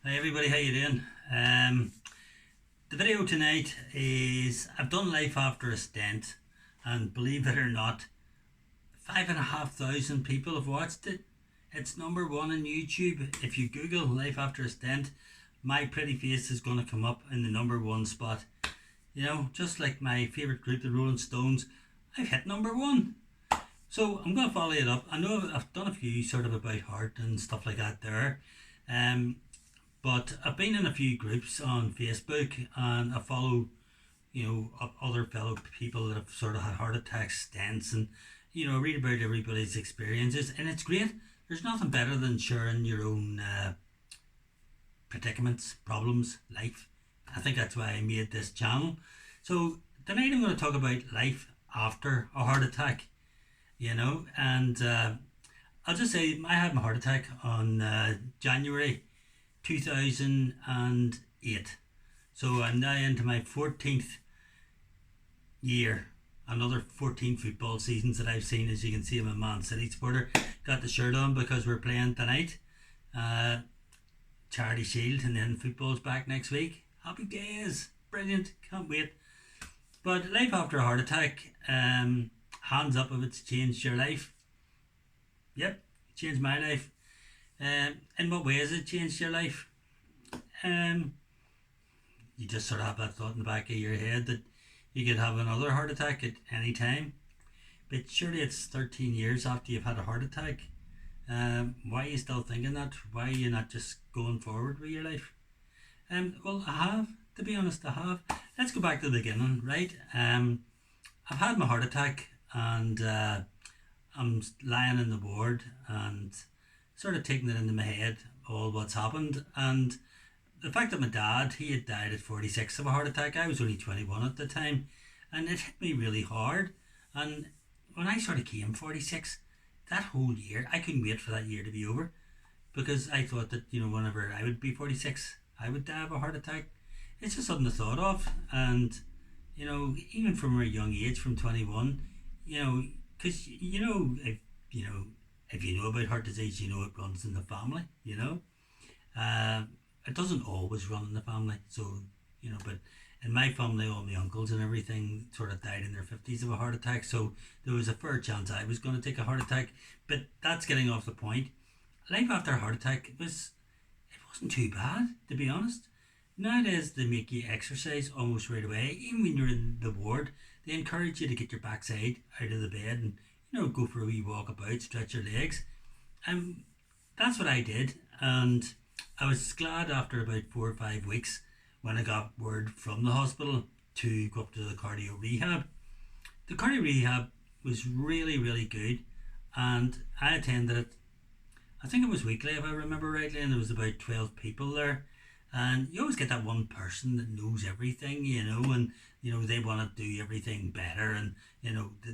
Hi everybody, how you doing? The video tonight is I've done life after a stent, and believe it or not, 5,500 people have watched it. It's number one on YouTube. If you Google life after a stent, my pretty face is going to come up in the number one spot. You know, just like my favourite group, the Rolling Stones, I've hit number one. So I'm going to follow it up. I know I've done a few sort of about heart and stuff like that there. Um, but I've been in a few groups on Facebook, and I follow, other fellow people that have sort of had heart attacks, stents, and, read about everybody's experiences. And it's great. There's nothing better than sharing your own predicaments, problems, life. I think that's why I made this channel. So tonight I'm going to talk about life after a heart attack, and I'll just say I had my heart attack on January 2008. So I'm now into my 14th year. Another 14 football seasons that I've seen. As you can see, I'm a Man City supporter. Got the shirt on because we're playing tonight. Charity Shield, and then football's back next week. Happy days. Brilliant. Can't wait. But life after a heart attack, hands up if it's changed your life. Yep, changed my life. In what way has it changed your life? Um, you just sort of have that thought in the back of your head that you could have another heart attack at any time. But surely it's 13 years after you've had a heart attack. Why are you still thinking that? Why are you not just going forward with your life? Well, I have, to be honest, I have. Let's go back to the beginning, right? I've had my heart attack, and I'm lying in the ward and sort of taking it into my head all what's happened. And the fact that my dad, he had died at 46 of a heart attack. I was only 21 at the time, and it hit me really hard. And when I sort of came 46, that whole year, I couldn't wait for that year to be over, because I thought that, whenever I would be 46, I would die of a heart attack. It's just something I thought of. And, even from a young age, from 21, because, if you know about heart disease, it runs in the family, Uh, it doesn't always run in the family. So, but in my family, all my uncles and everything sort of died in their 50s of a heart attack. So there was a fair chance I was going to take a heart attack. But that's getting off the point. Life after a heart attack, it wasn't too bad, to be honest. Nowadays, they make you exercise almost right away. Even when you're in the ward, they encourage you to get your backside out of the bed and, go for a wee walk about, stretch your legs. And that's what I did. And I was glad after about 4 or 5 weeks when I got word from the hospital to go up to the cardio rehab. The cardio rehab was really, really good, and I attended it. I think it was weekly, if I remember rightly, and there was about 12 people there. And you always get that one person that knows everything, and they want to do everything better, and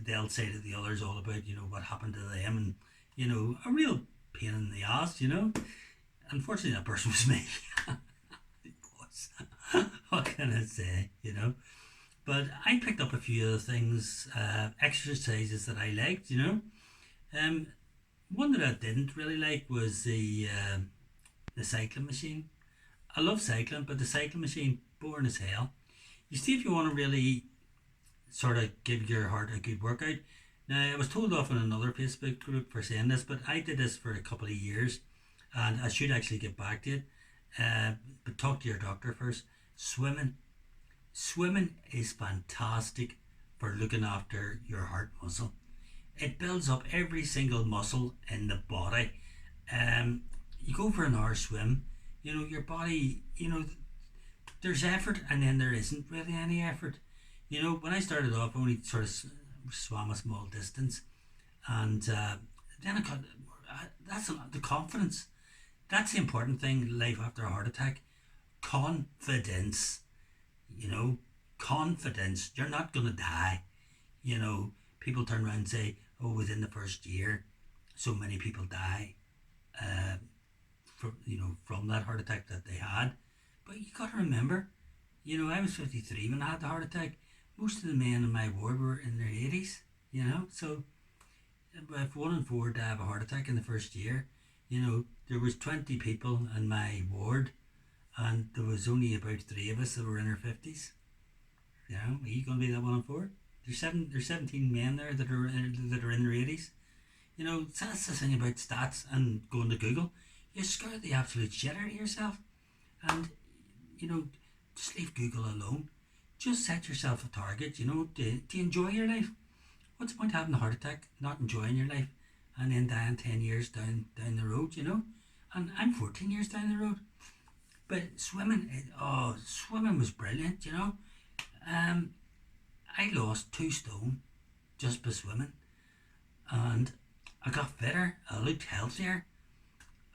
they'll say to the others all about what happened to them, and a real pain in the ass. Unfortunately, that person was me. It was. What can I say? But I picked up a few of the things, exercises that I liked. Um, One that I didn't really like was the cycling machine. I love cycling, but the cycling machine, boring as hell. You see, if you want to really sort of give your heart a good workout. Now, I was told off in another Facebook group for saying this, but I did this for a couple of years, and I should actually get back to it. But talk to your doctor first. Swimming. Swimming is fantastic for looking after your heart muscle. It builds up every single muscle in the body. You go for an hour swim, your body, there's effort, and then there isn't really any effort. When I started off, I only sort of swam a small distance, and then I got, that's the confidence. That's the important thing, life after a heart attack. Confidence, you know, confidence. You're not going to die. People turn around and say, oh, within the first year, so many people die from that heart attack that they had. But you got to remember, I was 53 when I had the heart attack. Most of the men in my ward were in their 80s, so if 1 in 4 die of a heart attack in the first year, there was 20 people in my ward and there was only about three of us that were in our 50s. You know, are you going to be that one of four? There's 17 men there that are in their 80s. You know, that's the thing about stats and going to Google. You scare the absolute shit out of yourself. And, you know, just leave Google alone. Just set yourself a target, you know, to enjoy your life. What's the point of having a heart attack, not enjoying your life, and then dying 10 years down the road, you know? And I'm 14 years down the road. But swimming, swimming was brilliant, you know? I lost 2 stone just by swimming. And I got fitter, I looked healthier.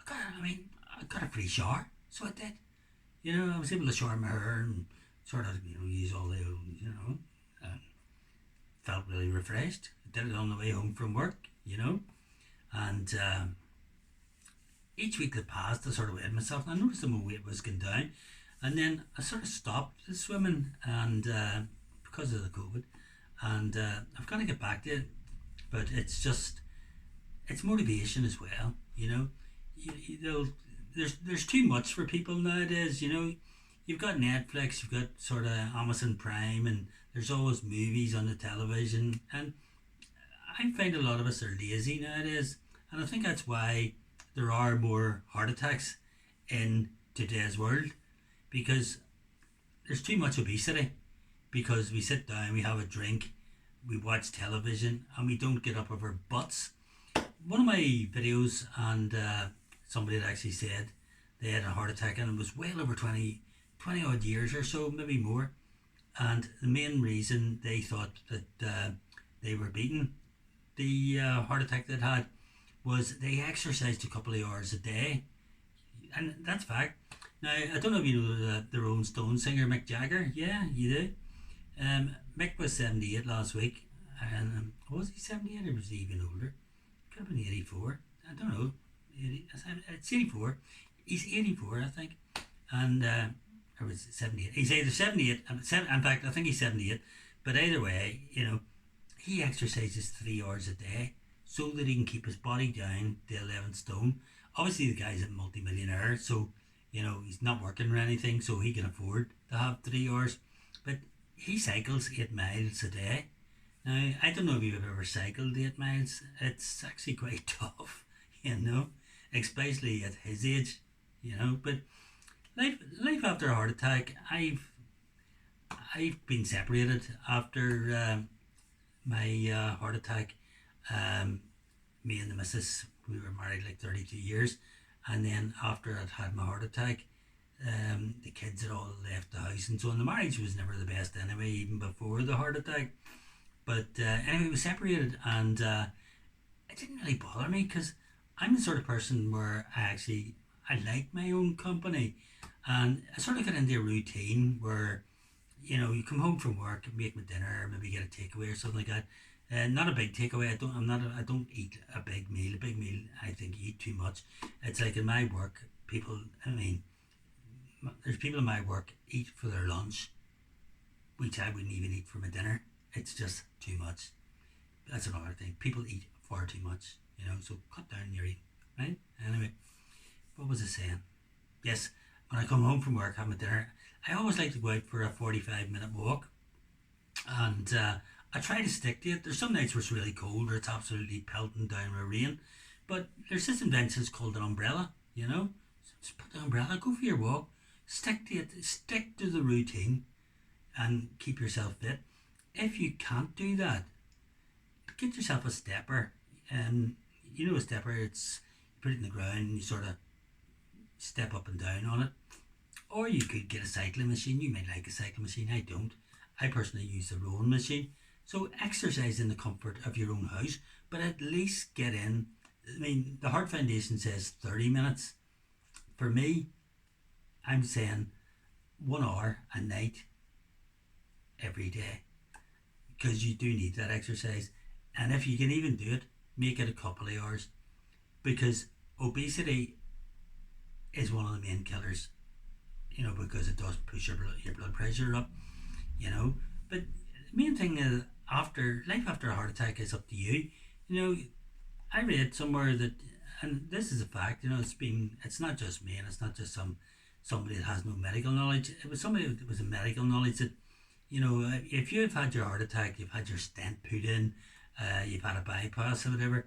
I got a free shower, so I did. You know, I was able to shower my hair and sort of, you know, use all the, you know, felt really refreshed. I did it on the way home from work, you know, and each week that passed, I sort of weighed myself, and I noticed that my weight was going down, and then I sort of stopped the swimming, and because of the COVID, and I've got to get back to it, but it's just, it's motivation as well, you know. There's too much for people nowadays, you know. You've got Netflix, you've got sort of Amazon Prime, and there's always movies on the television, and I find a lot of us are lazy nowadays, and I think that's why there are more heart attacks in today's world, because there's too much obesity, because we sit down, we have a drink, we watch television, and we don't get up of our butts. One of my videos, and somebody had actually said they had a heart attack, and it was well over 20 odd years or so, maybe more. And the main reason they thought that they were beating the heart attack they'd had was they exercised a couple of hours a day. And that's fact. Now, I don't know if you know the Rolling Stones singer Mick Jagger. Yeah, you do. Mick was 78 last week. And was he 78 or was he even older? Could have been 84. I don't know. It's 84. He's 84, I think. And or was it 78? He's either 78. In fact, I think he's 78. But either way, you know, he exercises 3 hours a day so that he can keep his body down to 11 stone. Obviously, the guy's a multi-millionaire, so, you know, he's not working or anything, so he can afford to have 3 hours. But he cycles 8 miles a day. Now, I don't know if you've ever cycled 8 miles. It's actually quite tough, you know, especially at his age, you know. But life after a heart attack, I've been separated after my heart attack. Me and the missus, we were married like 32 years, and then after I'd had my heart attack, the kids had all left the house, and so on. The marriage was never the best anyway, even before the heart attack. But anyway, we separated, and it didn't really bother me, because I'm the sort of person where I like my own company, and I sort of got into a routine where, you know, you come home from work, make my dinner, maybe get a takeaway or something like that. Not a big takeaway. I don't eat a big meal. A big meal, I think, you eat too much. It's like in my work, there's people in my work eat for their lunch, which I wouldn't even eat for my dinner. It's just too much. That's another thing. People eat far too much, you know. So cut down your eating, right? Anyway, what was I saying? Yes, when I come home from work, have my dinner, I always like to go out for a 45-minute walk, and I try to stick to it. There's some nights where it's really cold or it's absolutely pelting down with rain, but there's this invention called an umbrella, you know. So just put the umbrella, go for your walk, stick to it, stick to the routine, and keep yourself fit. If you can't do that, get yourself a stepper. You know, a stepper, it's, you put it in the ground and you sort of step up and down on it. Or you could get a cycling machine. You might like a cycling machine. I don't. I personally use the rowing machine. So exercise in the comfort of your own house, but at least get in. I mean, the Heart Foundation says 30 minutes. For me, I'm saying 1 hour a night every day, because you do need that exercise. And if you can even do it, make it a couple of hours, because obesity is one of the main killers, you know, because it does push your blood pressure up, you know. But the main thing is, life after a heart attack is up to you. You know, I read somewhere that, and this is a fact, you know, it's not just me, and it's not just some somebody that has no medical knowledge. It was somebody that was a medical knowledge that, if you've had your heart attack, you've had your stent put in, you've had a bypass or whatever,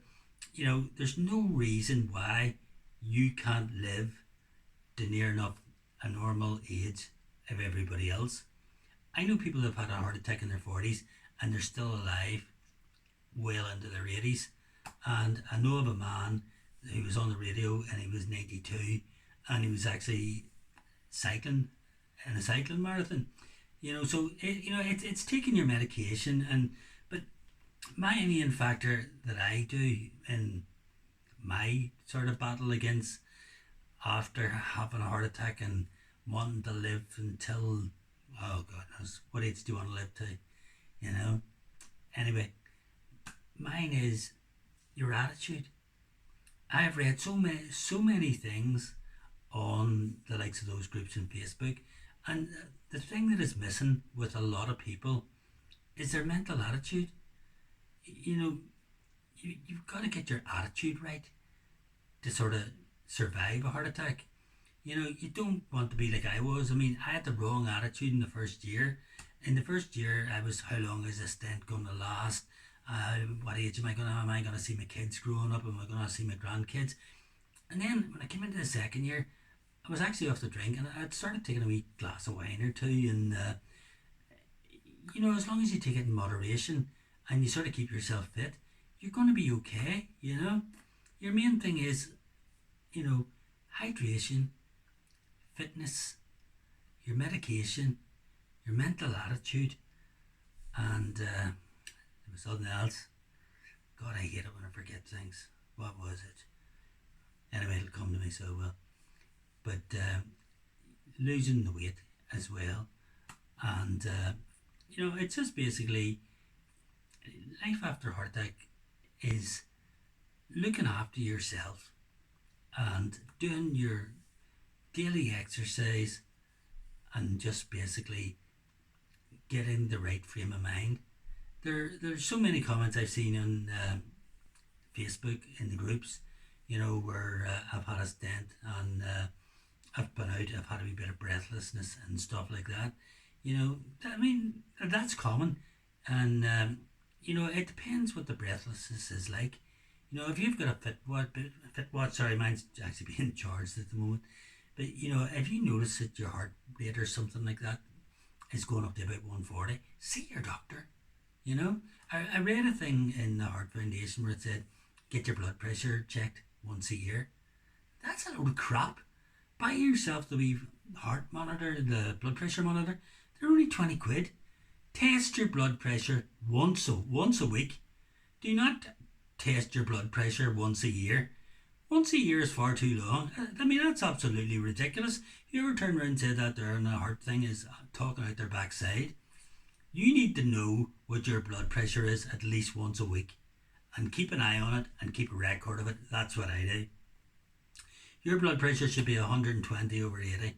there's no reason why you can't live to near enough a normal age of everybody else. I know people that have had a heart attack in their 40s and they're still alive well into their 80s. And I know of a man who was on the radio and he was 92 and he was actually cycling in a cycling marathon. So it's taking your medication, but my main factor that I do in my sort of battle against after having a heart attack and wanting to live until, oh God knows, what age do you want to live to, Anyway, mine is your attitude. I have read so many things on the likes of those groups on Facebook, and the thing that is missing with a lot of people is their mental attitude. You've got to get your attitude right to sort of survive a heart attack. You don't want to be like I was. I mean, I had the wrong attitude in the first year. In the first year, I was, how long is this stent going to last? What age am I going to see my kids growing up? Am I going to see my grandkids? And then when I came into the second year, I was actually off the drink and I'd started taking a wee glass of wine or two. And, as long as you take it in moderation and you sort of keep yourself fit, you're going to be okay, Your main thing is, hydration, fitness, your medication, your mental attitude, and there was something else. God, I hate it when I forget things. What was it? Anyway, it'll come to me so well. But losing the weight as well, and it's just basically life after heart attack is looking after yourself and doing your daily exercise and just basically getting the right frame of mind. There's so many comments I've seen on Facebook in the groups, where I've had a stent and I've been out, I've had a wee bit of breathlessness and stuff like that. I mean, that's common. And, it depends what the breathlessness is like. If you've got a fit watch, sorry, mine's actually being charged at the moment. But, if you notice that your heart rate or something like that is going up to about 140, see your doctor. I read a thing in the Heart Foundation where it said, get your blood pressure checked once a year. That's a load of crap. Buy yourself the wee heart monitor, the blood pressure monitor. They're only 20 quid. Test your blood pressure once a week. Do not test your blood pressure once a year. Once a year is far too long. I mean, that's absolutely ridiculous. If you ever turn around and say that they're on a heart thing is talking out their backside, you need to know what your blood pressure is at least once a week and keep an eye on it and keep a record of it. That's what I do. Your blood pressure should be 120 over 80.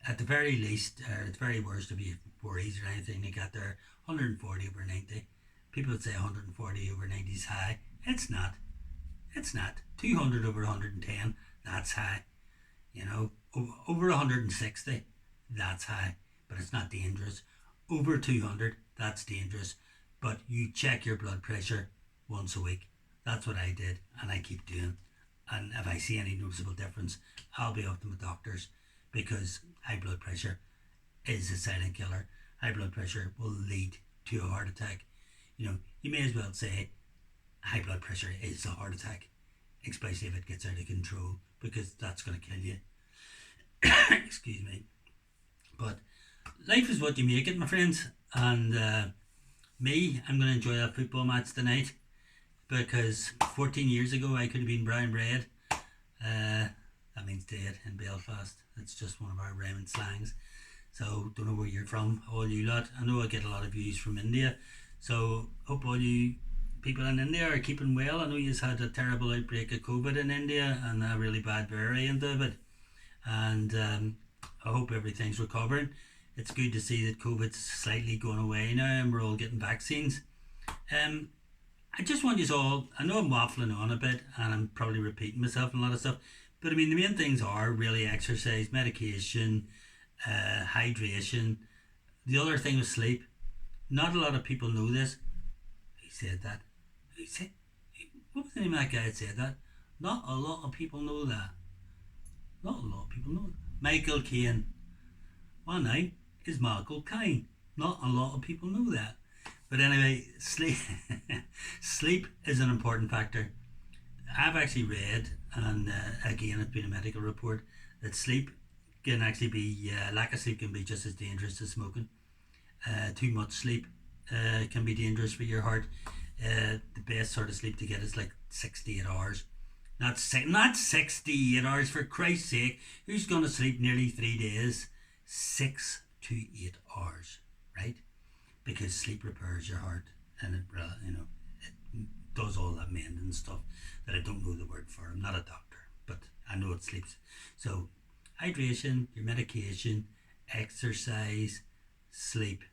At the very least, or at the very worst, if you worries or anything, you got there 140 over 90. People would say 140 over 90 is high. It's not. 200 over 110, that's high. Over 160, that's high, but it's not dangerous. Over 200, that's dangerous. But you check your blood pressure once a week. That's what I did, and I keep doing. And if I see any noticeable difference, I'll be off to my doctors, because high blood pressure is a silent killer. High blood pressure will lead to a heart attack. You may as well say high blood pressure is a heart attack, especially if it gets out of control, because that's going to kill you. Excuse me. But life is what you make it, my friends. And I'm going to enjoy that football match tonight, because 14 years ago I could have been brown bread. That means dead in Belfast. It's just one of our Raymond slangs. So don't know where you're from, all you lot. I know I get a lot of views from India, so hope all you people in India are keeping well. I know you've had a terrible outbreak of COVID in India and a really bad variant of it, and I hope everything's recovering. It's good to see that COVID's slightly going away now and we're all getting vaccines. I just want you all, I know I'm waffling on a bit and I'm probably repeating myself and a lot of stuff, But I mean, the main things are really exercise, medication, hydration. The other thing was sleep. Not a lot of people know this. He said that. He said, what was the name of that guy that said that? Not a lot of people know that. Not a lot of people know it. Michael Caine. My name is Michael Caine. Not a lot of people know that. But anyway, sleep sleep is an important factor. I've actually read, and again, it's been a medical report, that sleep can actually be, lack of sleep can be just as dangerous as smoking. Too much sleep can be dangerous for your heart. The best sort of sleep to get is like 68 hours. Not 68 hours, for Christ's sake. Who's going to sleep nearly 3 days? 6 to 8 hours, right? Because sleep repairs your heart, and it does all that mending stuff that I don't know the word for. I'm not a doctor, but I know it sleeps. So hydration, your medication, exercise, sleep,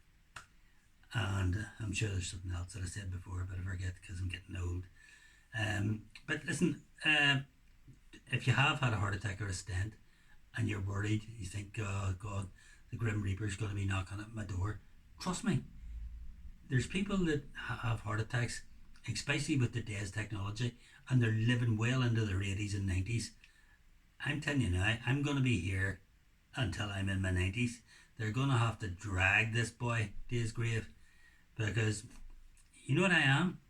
and I'm sure there's something else that I said before, but I forget because I'm getting old. But listen, if you have had a heart attack or a stent and you're worried, you think, oh God, the Grim Reaper's going to be knocking at my door, trust me, there's people that have heart attacks, especially with today's technology, and they're living well into their 80s and 90s. I'm telling you now, I'm going to be here until I'm in my 90s. They're going to have to drag this boy to his grave, because you know what I am?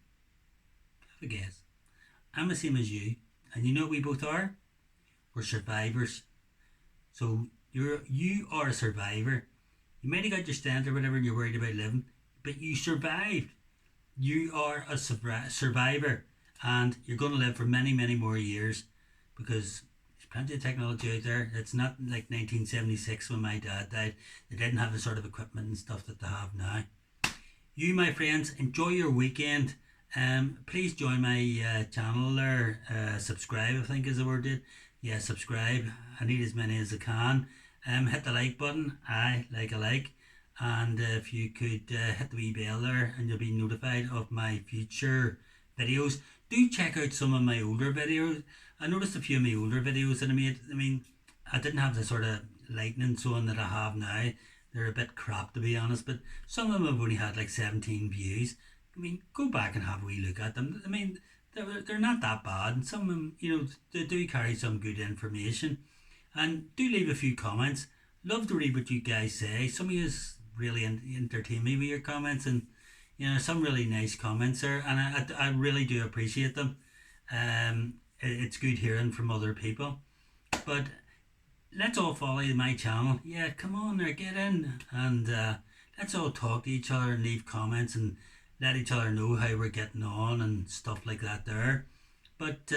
Have a guess. I'm the same as you, and you know what we both are? We're survivors. So you are a survivor. You might have got your stent or whatever and you're worried about living, but you survived. You are a survivor, and you're going to live for many, many more years, because there's plenty of technology out there. It's not like 1976 when my dad died. They didn't have the sort of equipment and stuff that they have now. You, my friends, enjoy your weekend. Please join my channel there. Subscribe, I think is the word. Yeah, subscribe. I need as many as I can. Hit the like button. I like a like. And if you could hit the wee bell there, and you'll be notified of my future videos. Do check out some of my older videos. I noticed a few of my older videos that I made. I mean, I didn't have the sort of lighting and so on that I have now. They're a bit crap, to be honest, but some of them have only had like 17 views. I mean, go back and have a wee look at them. I mean, they're not that bad, and some of them, they do carry some good information. And do leave a few comments. Love to read what you guys say. Some of you really entertain me with your comments, and some really nice comments there, and I really do appreciate them. It's good hearing from other people. But let's all follow my channel. Yeah, come on there, get in, and let's all talk to each other and leave comments and let each other know how we're getting on and stuff like that there. But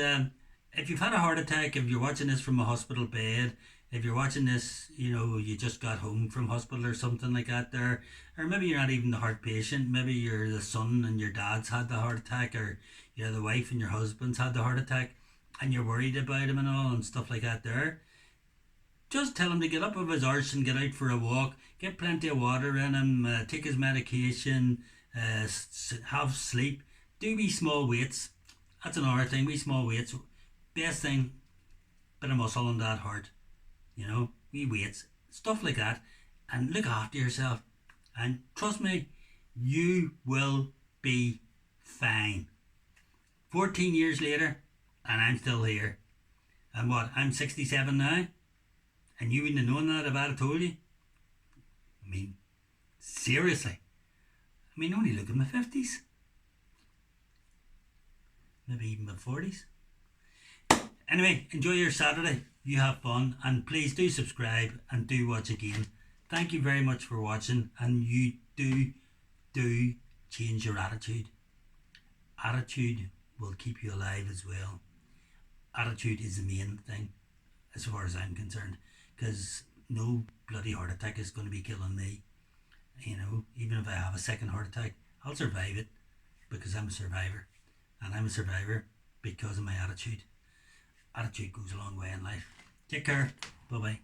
if you've had a heart attack, if you're watching this from a hospital bed, if you're watching this, you just got home from hospital or something like that there, or maybe you're not even the heart patient, maybe you're the son and your dad's had the heart attack, or you're the wife and your husband's had the heart attack, and you're worried about him and all and stuff like that there, just tell him to get up of his arse and get out for a walk, get plenty of water in him, take his medication, have sleep, do wee small weights. That's another thing, wee small weights. Best thing, bit of muscle on that heart. Wee weights, stuff like that, and look after yourself. And trust me, you will be fine. 14 years later, and I'm still here. And what, I'm 67 now? And you wouldn't have known that if I'd have told you? I mean, seriously. I mean, only look at my 50s. Maybe even my 40s. Anyway, enjoy your Saturday. You have fun, and please do subscribe and do watch again. Thank you very much for watching, and you do change your attitude. Attitude will keep you alive as well. Attitude is the main thing as far as I'm concerned, because no bloody heart attack is going to be killing me. Even if I have a second heart attack, I'll survive it, because I'm a survivor, and I'm a survivor because of my attitude. Attitude goes a long way in life. Take care. Bye bye.